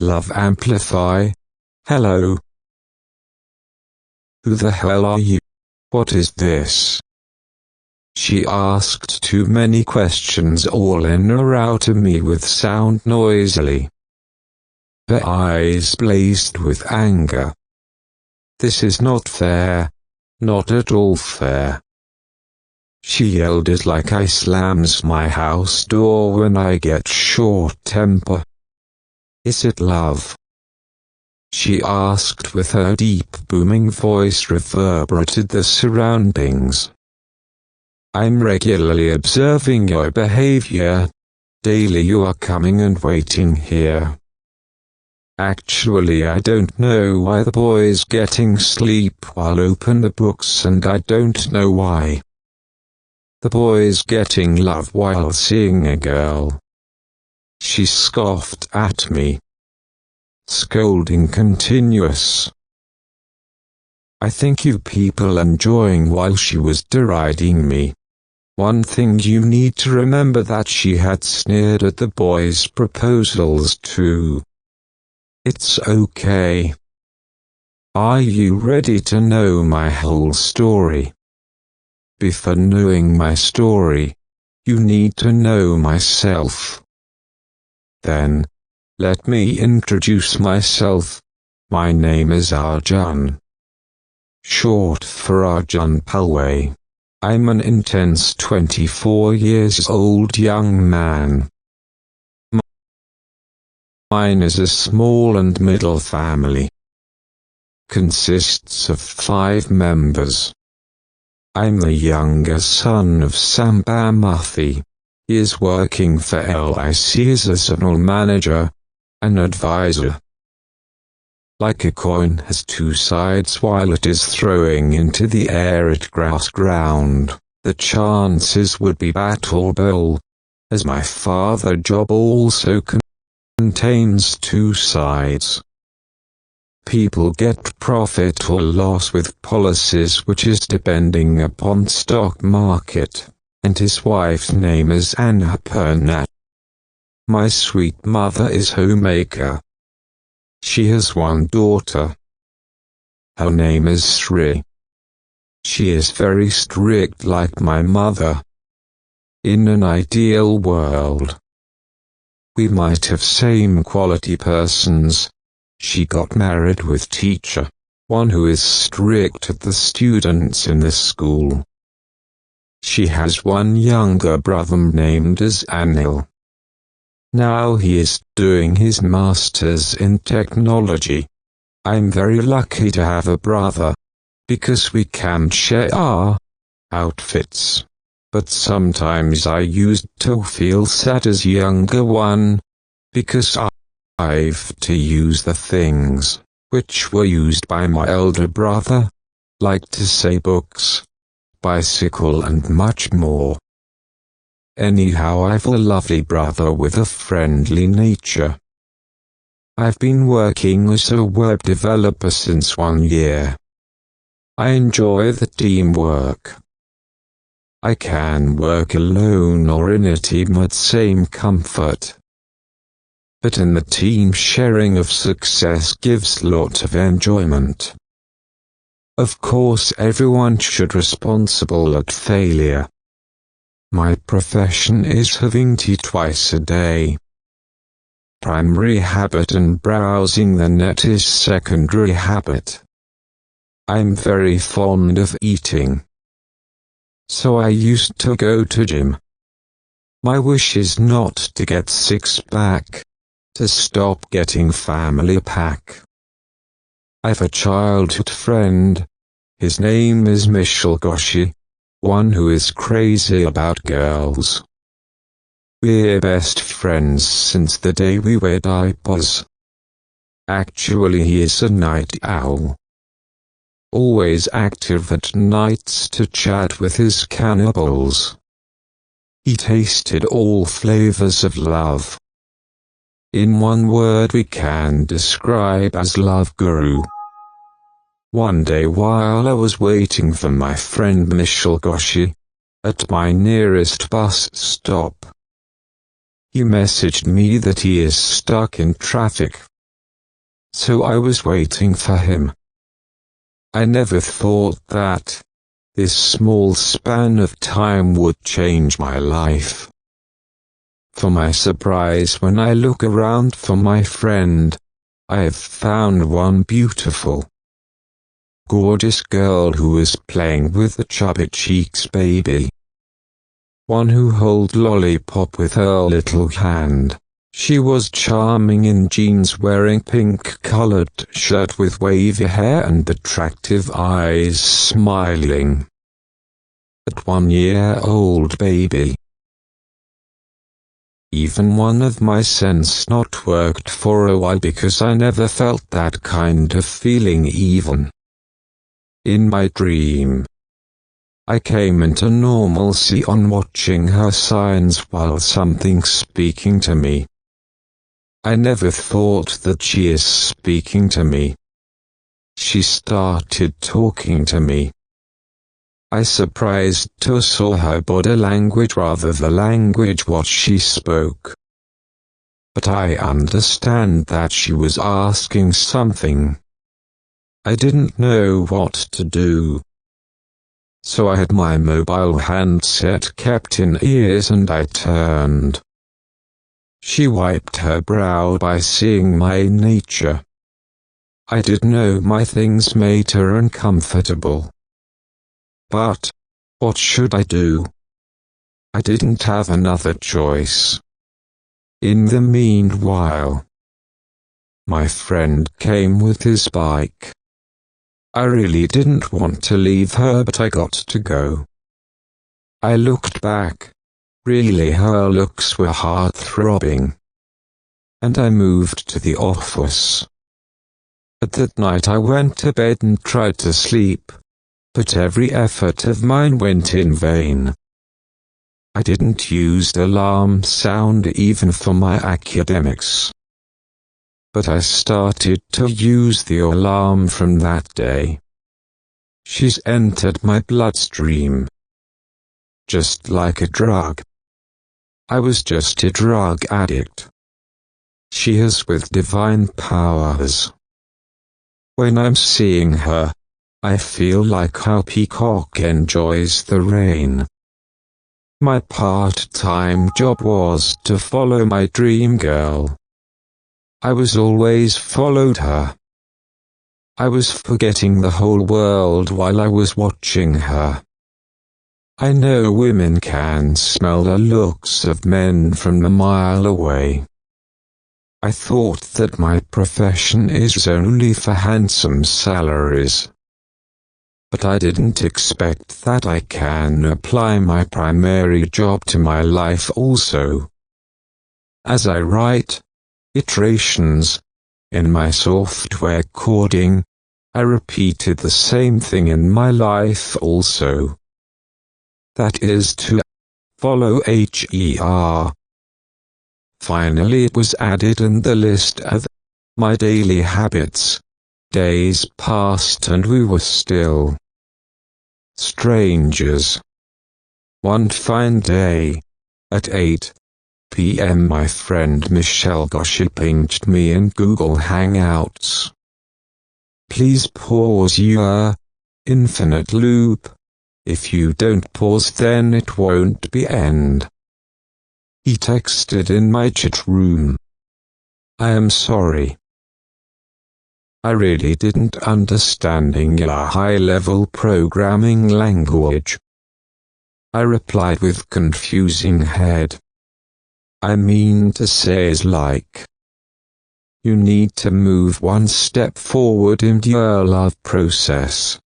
Love amplify. Hello. Who the hell are you? What is this? She asked too many questions all in or out of me with sound noisily. Her eyes blazed with anger. This is not fair. Not at all fair. She yelled it like I slams my house door when I get short temper. Is it love? She asked with her deep booming voice reverberated the surroundings. I'm regularly observing your behavior. Daily you are coming and waiting here. Actually I don't know why the boy's getting sleep while open the books and I don't know why. The boy's getting love while seeing a girl. She scoffed at me. Scolding continuous. I think you people enjoying while she was deriding me. One thing you need to remember that she had sneered at the boy's proposals too. It's okay. Are you ready to know my whole story? Before knowing my story, you need to know myself. Then, let me introduce myself. My name is Arjun. Short for Arjun Palway. I'm an intense 24 years old young man. Mine is a small and middle family. Consists of 5 members. I'm the younger son of Samba Muthi. He is working for LIC as a zonal manager, an advisor. Like a coin has 2 sides while it is throwing into the air at grass ground, the chances would be battle bowl, as my father job also contains 2 sides. People get profit or loss with policies which is depending upon stock market, and his wife's name is Annapurna. My sweet mother is homemaker. She has 1 daughter. Her name is Sri. She is very strict like my mother. In an ideal world, we might have same quality persons. She got married with teacher, one who is strict at the students in the school. She has 1 younger brother named as Anil. Now he is doing his masters in technology. I'm very lucky to have a brother, because we can share our outfits. But sometimes I used to feel sad as younger one, because I've to use the things which were used by my elder brother, like to say books, bicycle and much more. Anyhow, I've a lovely brother with a friendly nature. I've been working as a web developer since 1 year. I enjoy the teamwork. I can work alone or in a team at same comfort. But in the team sharing of success gives lot of enjoyment. Of course everyone should responsible at failure. My profession is having tea twice a day. Primary habit and browsing the net is secondary habit. I'm very fond of eating. So I used to go to gym. My wish is not to get 6-pack, to stop getting family pack. I've a childhood friend. His name is Mishal Goshi, one who is crazy about girls. We're best friends since the day we were diapers. Actually he is a night owl. Always active at nights to chat with his cannibals. He tasted all flavors of love. In 1 word we can describe as love guru. One day while I was waiting for my friend Mishal Goshi, at my nearest bus stop, he messaged me that he is stuck in traffic, so I was waiting for him. I never thought that this small span of time would change my life. For my surprise, when I look around for my friend, I have found one beautiful, gorgeous girl who is playing with the chubby cheeks baby. One who holds lollipop with her little hand. She was charming in jeans, wearing pink-colored shirt with wavy hair and attractive eyes, smiling at 1-year-old baby. Even one of my senses not worked for a while because I never felt that kind of feeling even in my dream. I came into normalcy on watching her signs while something speaking to me. I never thought that she is speaking to me. She started talking to me. I surprised to saw her body language rather the language what she spoke. But I understand that she was asking something. I didn't know what to do. So I had my mobile handset kept in ears and I turned. She wiped her brow by seeing my nature. I did know my things made her uncomfortable. But what should I do? I didn't have another choice. In the meanwhile, my friend came with his bike. I really didn't want to leave her, but I got to go. I looked back. Really, her looks were heart-throbbing. And I moved to the office. At that night I went to bed and tried to sleep, but every effort of mine went in vain. I didn't use the alarm sound even for my academics. But I started to use the alarm from that day. She's entered my bloodstream. Just like a drug. I was just a drug addict. She is with divine powers. When I'm seeing her, I feel like how peacock enjoys the rain. My part-time job was to follow my dream girl. I was always followed her. I was forgetting the whole world while I was watching her. I know women can smell the looks of men from a mile away. I thought that my profession is only for handsome salaries. But I didn't expect that I can apply my primary job to my life also. As I write iterations in my software coding, I repeated the same thing in my life also. That is to follow her. Finally it was added in the list of my daily habits. Days passed and we were still strangers. One fine day, at 8 p.m. my friend Michelle gossiped me in Google Hangouts. Please pause your infinite loop. If you don't pause then it won't be end. He texted in my chat room. I am sorry. I really didn't understanding your high-level programming language. I replied with confusing head. I mean to say is like, you need to move one step forward in your love process.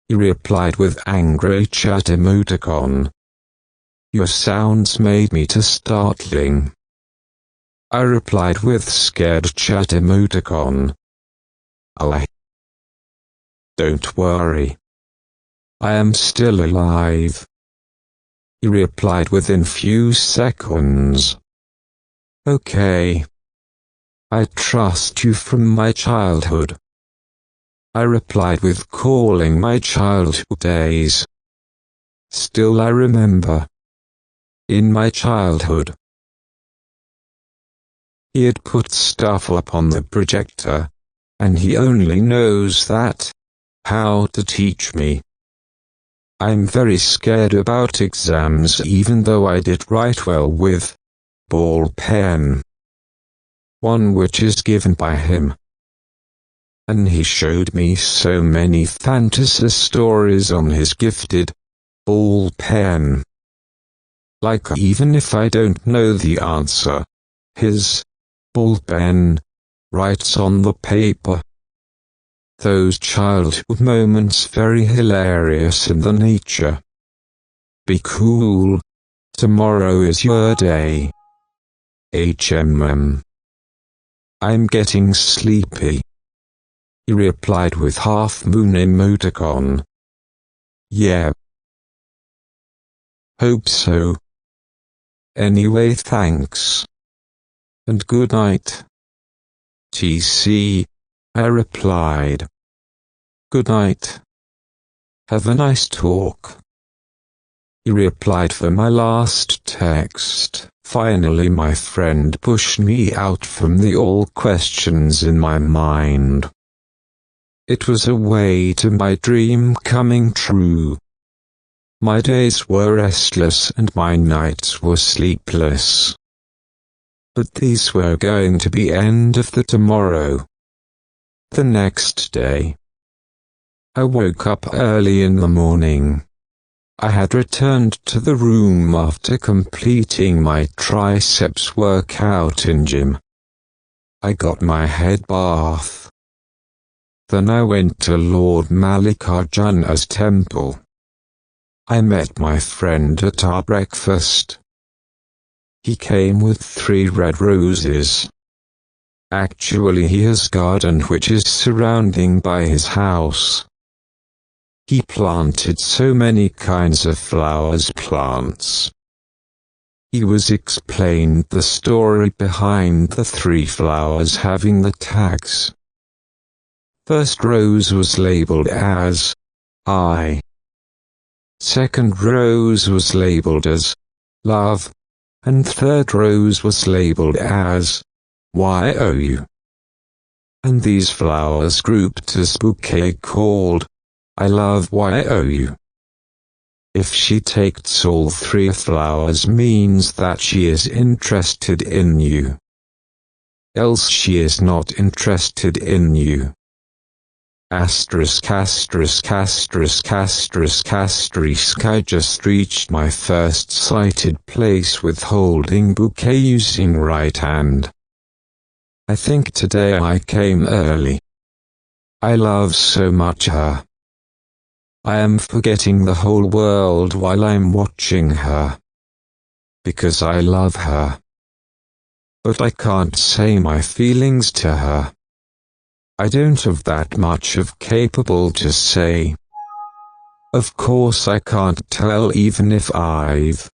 He replied with angry chat emoticon. Your sounds made me to startling. I replied with scared chat emoticon. Oh, don't worry. I am still alive. He replied within few seconds. Okay. I trust you from my childhood. I replied with calling my childhood days. Still I remember. In my childhood. He had put stuff up on the projector, and he only knows that. How to teach me. I'm very scared about exams even though I did write well with ball pen. One which is given by him. And he showed me so many fantasy stories on his gifted ball pen. Like even if I don't know the answer, his ball pen writes on the paper. Those childhood moments very hilarious in the nature. Be cool. Tomorrow is your day. HMM. I'm getting sleepy. He replied with half-moon emoticon. Yeah. Hope so. Anyway, thanks. And good night. TC. I replied. Good night. Have a nice talk. He replied for my last text. Finally my friend pushed me out from the all questions in my mind. It was a way to my dream coming true. My days were restless and my nights were sleepless. But these were going to be end of the tomorrow. The next day, I woke up early in the morning. I had returned to the room after completing my triceps workout in gym. I got my head bath. Then I went to Lord Mallikarjuna's temple. I met my friend at our breakfast. He came with 3 red roses. Actually he has a garden which is surrounding by his house. He planted so many kinds of flowers plants. He was explained the story behind the 3 flowers having the tags. First rose was labeled as I. Second rose was labeled as love, and third rose was labeled as YOU. And these flowers grouped as bouquet called I love YOU. If she takes all 3 flowers means that she is interested in you. Else she is not interested in you. Asterisk asterisk asterisk asterisk asterisk. I just reached my first sighted place with holding bouquet using right hand. I think today I came early. I love so much her. I am forgetting the whole world while I'm watching her. Because I love her. But I can't say my feelings to her. I don't have that much of capable to say. Of course I can't tell even if I've.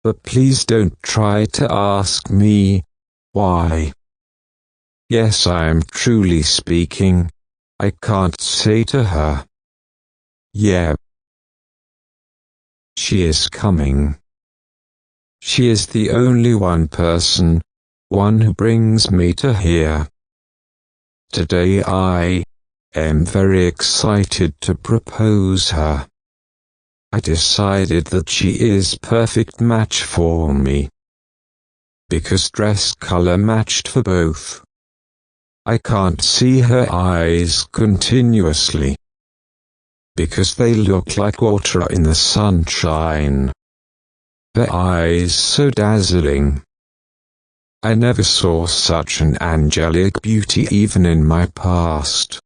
But please don't try to ask me, why. Yes, I am truly speaking. I can't say to her. Yeah. She is coming. She is the only one person, one who brings me to here. Today I am very excited to propose her. I decided that she is perfect match for me. Because dress color matched for both. I can't see her eyes continuously. Because they look like water in the sunshine. Her eyes so dazzling. I never saw such an angelic beauty even in my past.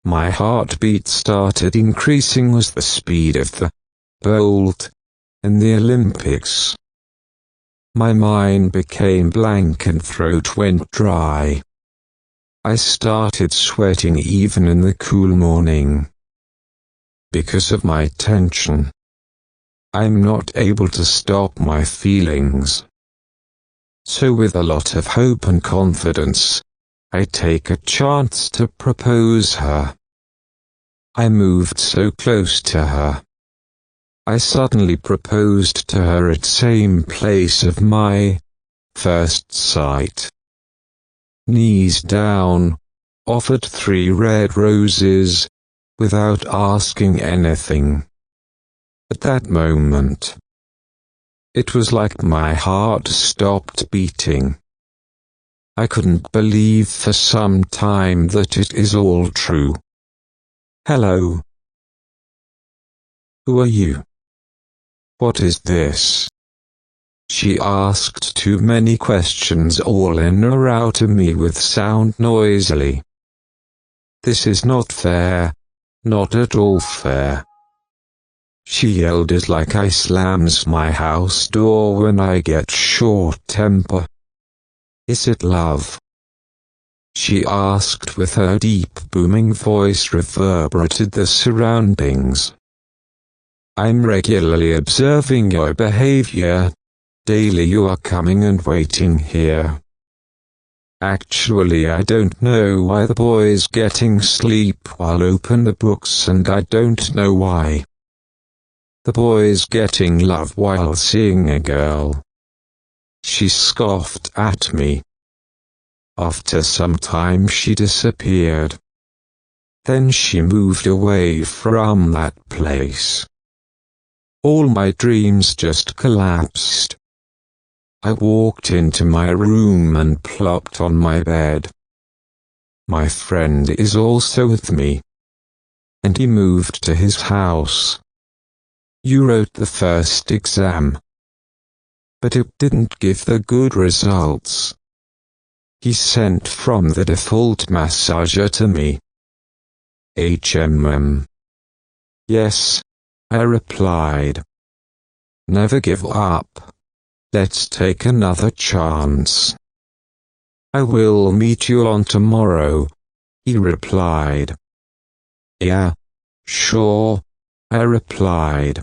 My heartbeat started increasing as the speed of the bolt in the Olympics. My mind became blank and throat went dry. I started sweating even in the cool morning. Because of my tension, I'm not able to stop my feelings. So with a lot of hope and confidence, I take a chance to propose her. I moved so close to her. I suddenly proposed to her at same place of my first sight. Knees down, offered 3 red roses, without asking anything. At that moment, it was like my heart stopped beating. I couldn't believe for some time that it is all true. Hello. Who are you? What is this? She asked too many questions all in a row to me with sound noisily. This is not fair, not at all fair. She yelled it like I slams my house door when I get short temper. Is it love? She asked with her deep booming voice reverberated the surroundings. I'm regularly observing your behavior. Daily you are coming and waiting here. Actually I don't know why the boy's getting sleep while open the books, and I don't know why the boy's getting love while seeing a girl. She scoffed at me. After some time she disappeared. Then she moved away from that place. All my dreams just collapsed. I walked into my room and plopped on my bed. My friend is also with me, and he moved to his house. You wrote the first exam, but it didn't give the good results. He sent from the default massager to me. Yes, I replied. Never give up. Let's take another chance. I will meet you on tomorrow, he replied. Yeah, sure, I replied.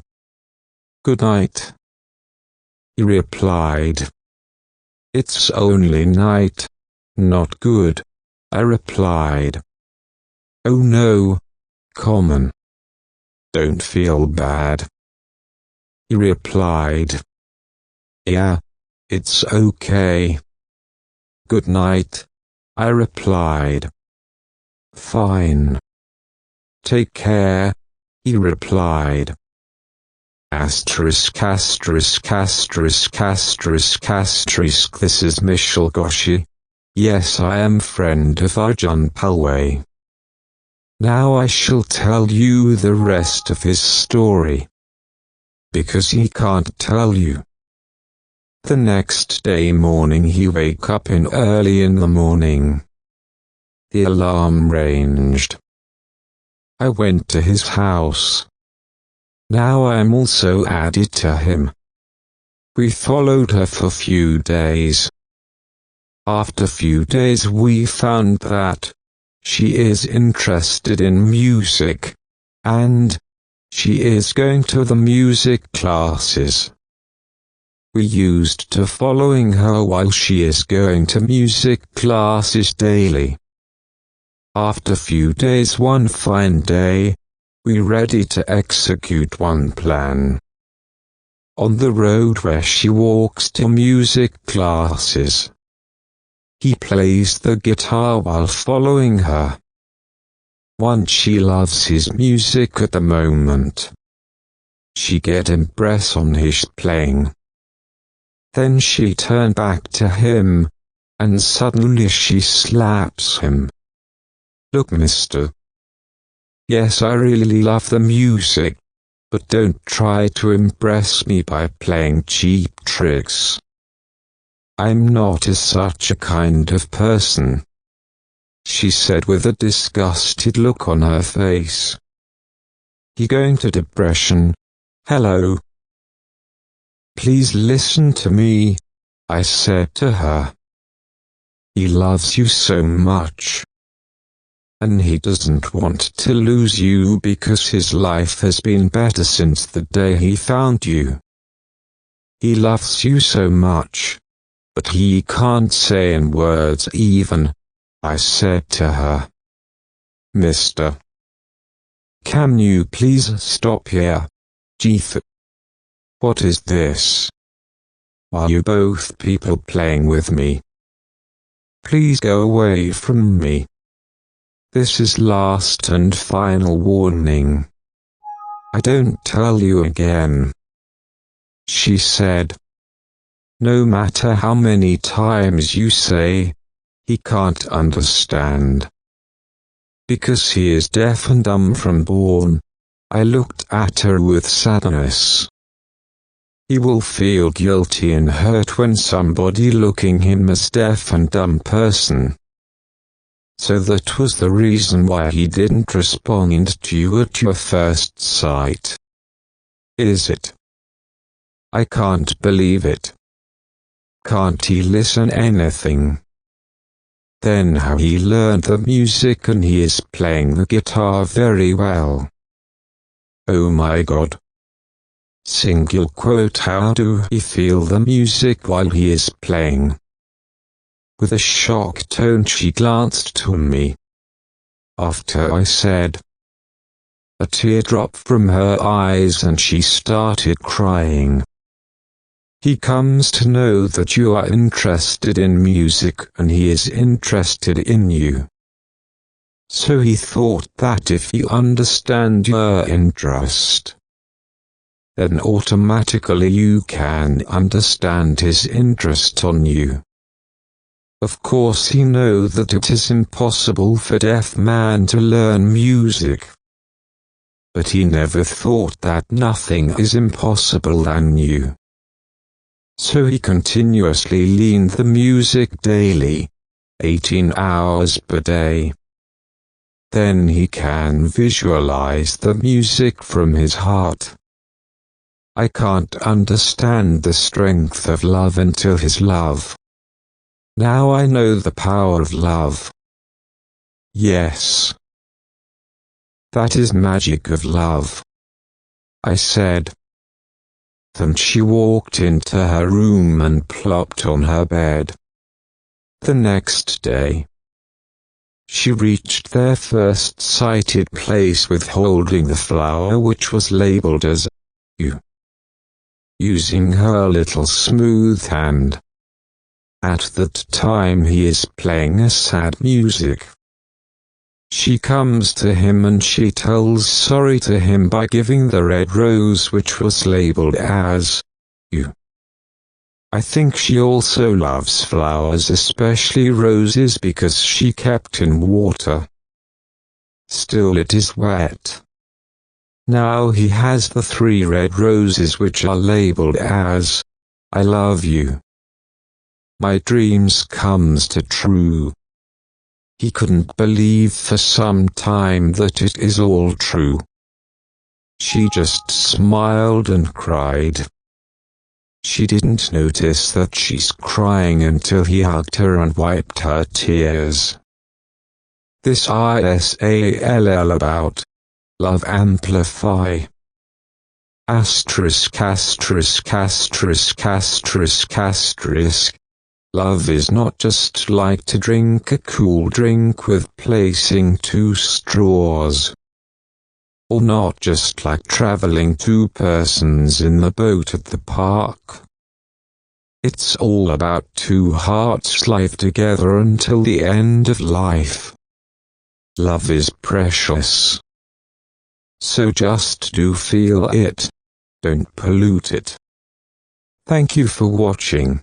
Good night. He replied. It's only night, not good, I replied. Oh no, common. Don't feel bad. He replied. Yeah, it's okay. Good night, I replied. Fine. Take care, he replied. Asterisk asterisk asterisk asterisk asterisk. This is Michel Goshi. Yes, I am friend of Arjun Palway. Now I shall tell you the rest of his story, because he can't tell you. The next day morning he wake up in early in the morning. The alarm ranged. I went to his house. Now I am also added to him. We followed her for few days. After few days we found that she is interested in music, and she is going to the music classes. We used to following her while she is going to music classes daily. After few days, one fine day, we ready to execute one plan. On the road where she walks to music classes, he plays the guitar while following her. Once she loves his music at the moment. She get impressed on his playing. Then she turned back to him, and suddenly she slaps him. Look, mister. Yes, I really love the music, but don't try to impress me by playing cheap tricks. I'm not such a kind of person, she said with a disgusted look on her face. He going to depression. Hello. Please listen to me, I said to her. He loves you so much, and he doesn't want to lose you because his life has been better since the day he found you. He loves you so much, but he can't say in words even, I said to her. Mister, can you please stop here? Jeff. What is this? Are you both people playing with me? Please go away from me. This is last and final warning. I don't tell you again. She said. No matter how many times you say, he can't understand. Because he is deaf and dumb from born, I looked at her with sadness. He will feel guilty and hurt when somebody looking him as deaf and dumb person. So that was the reason why he didn't respond to you at your first sight. Is it? I can't believe it. Can't he listen anything? Then how he learned the music, and he is playing the guitar very well. Oh my God. Single quote. How do he feel the music while he is playing? With a shocked tone she glanced to me. After I said, a tear dropped from her eyes and she started crying. He comes to know that you are interested in music and he is interested in you. So he thought that if you understand your interest, then automatically you can understand his interest on you. Of course he knows that it is impossible for deaf man to learn music. But he never thought that nothing is impossible than you. So he continuously learned the music daily, 18 hours per day. Then he can visualize the music from his heart. I can't understand the strength of love until his love. Now I know the power of love. Yes. That is magic of love, I said. Then she walked into her room and plopped on her bed. The next day, she reached their first sighted place with holding the flower which was labeled as you, using her little smooth hand. At that time he is playing a sad music. She comes to him and she tells sorry to him by giving the red rose which was labeled as you. I think she also loves flowers, especially roses, because she kept in water. Still it is wet. Now he has the 3 red roses which are labeled as I love you. My dreams comes to true. He couldn't believe for some time that it is all true. She just smiled and cried. She didn't notice that she's crying until he hugged her and wiped her tears. This ISALL about love amplify. Asterisk asterisk asterisk asterisk asterisk. Love is not just like to drink a cool drink with placing 2 straws. Or not just like traveling 2 persons in the boat at the park. It's all about 2 hearts live together until the end of life. Love is precious. So just do feel it. Don't pollute it. Thank you for watching.